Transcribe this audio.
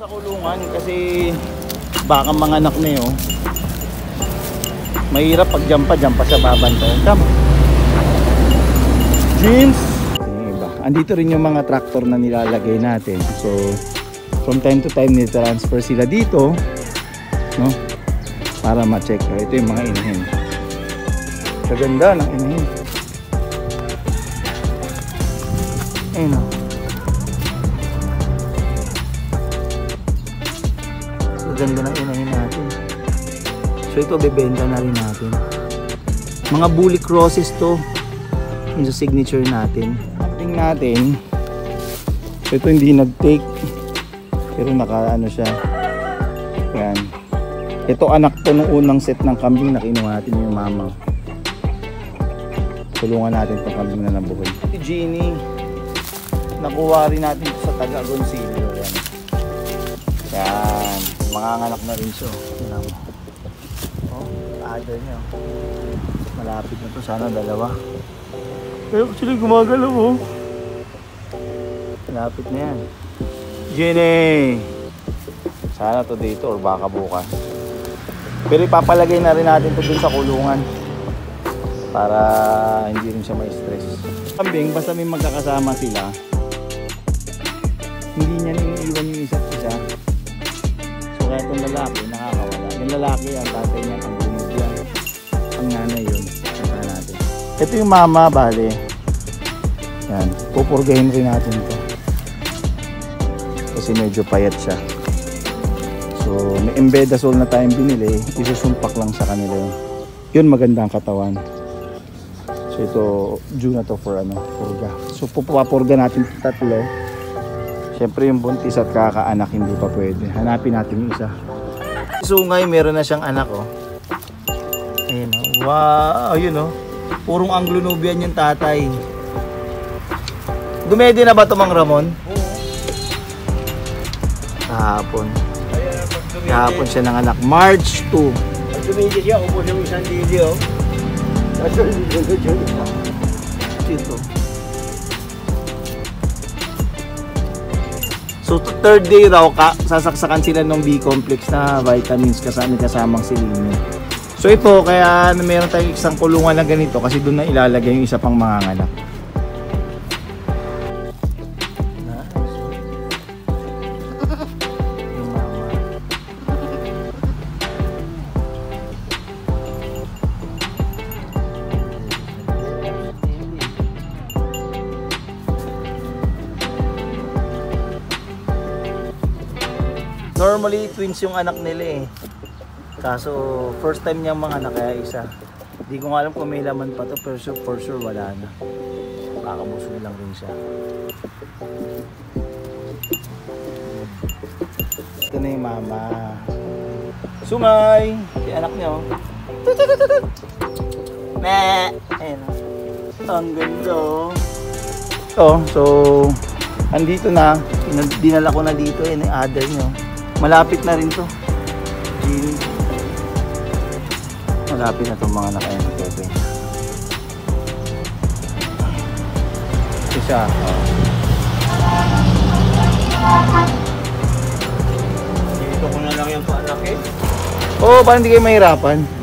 sa kulungan kasi baka manganak na yun. Mahirap pag jump pa sa babantayan. Tama. Jeans. Iba. Andito rin yung mga tractor na nilalagay natin. So from time to time ni-transfer sila dito, no? Para ma-check. Ito yung mga inahin. Kaganda ng inahin. Ayun o. Kaganda ng inahin natin. So ito bebenta na rin natin. Mga bully crosses to. Yung sa signature natin. Tingnan natin. So ito hindi nag-take. Pero naka-ano siya. Yan. Ito anak to nung unang set ng kambing na kinuha natin yung mama. Tulungan natin itong kambing na nabuhay. Si Jeannie. Nakuha rin natin ito sa Taga-Agoncillo. Yan. Yan. Manganganak na rin siya. Yan. Oh, ada niya. Malapit na to. Sana dalawa. Pero actually gumagalaw oh. Malapit na yan. Jenny! Sana to dito or baka bukas. Pero ipapalagay na rin natin to dun sa kulungan. Para hindi rin siya ma-stress. Kambing, basta may magkakasama sila. Hindi niya iniiwan yung isa't isa. So kaya itong lalaki nakakawala. Yung lalaki ang tatay niya ang binigyan. Ang nanay yun. Kaya natin. Ito yung mama bale. Yan. Pupurgahin rin natin ito. Kasi medyo payat siya. So may embedazole na tayong binili. Isusumpak lang sa kanila yun. Yun magandang katawan. So ito due na to for purga. So pupapurga natin tatlo. Siyempre yung buntis at kakaanak hindi pa pwede. Hanapin natin yung isa. Sungay meron na siyang anak oh. Ayun oh. Wow, yun oh. Purong Anglo-Nubian yung tatay. Dumedi na ba ito Mang Ramon? Kahapon. Kahapon siya ng anak. March 2. Pag dumedi siya, ubos yung isang dili oh. Dito. So third day raw sasaksakan sila ng B-complex na vitamins kasamang selenium. So ito kaya meron tayong isang kulungan na ganito kasi doon na ilalagay yung isa pang manganganak. Normally twins yung anak nila eh. Kaso first time niyang mga anak kaya isa. Hindi ko nga alam kung may laman pa to pero for sure wala na. Baka busog lang rin siya. Ito na yung mama. Sungay! Yung anak niya oh. Meh! Ayun oh. Ang ganda oh. So andito na. Dinala ko na dito eh. Yung other niyo. Malapit na rin to. Jeannie. Malapit na itong mga nakain na Pepe. Isa. Dito ko na lang yung paanak eh. Oo, parang hindi kayo mahirapan.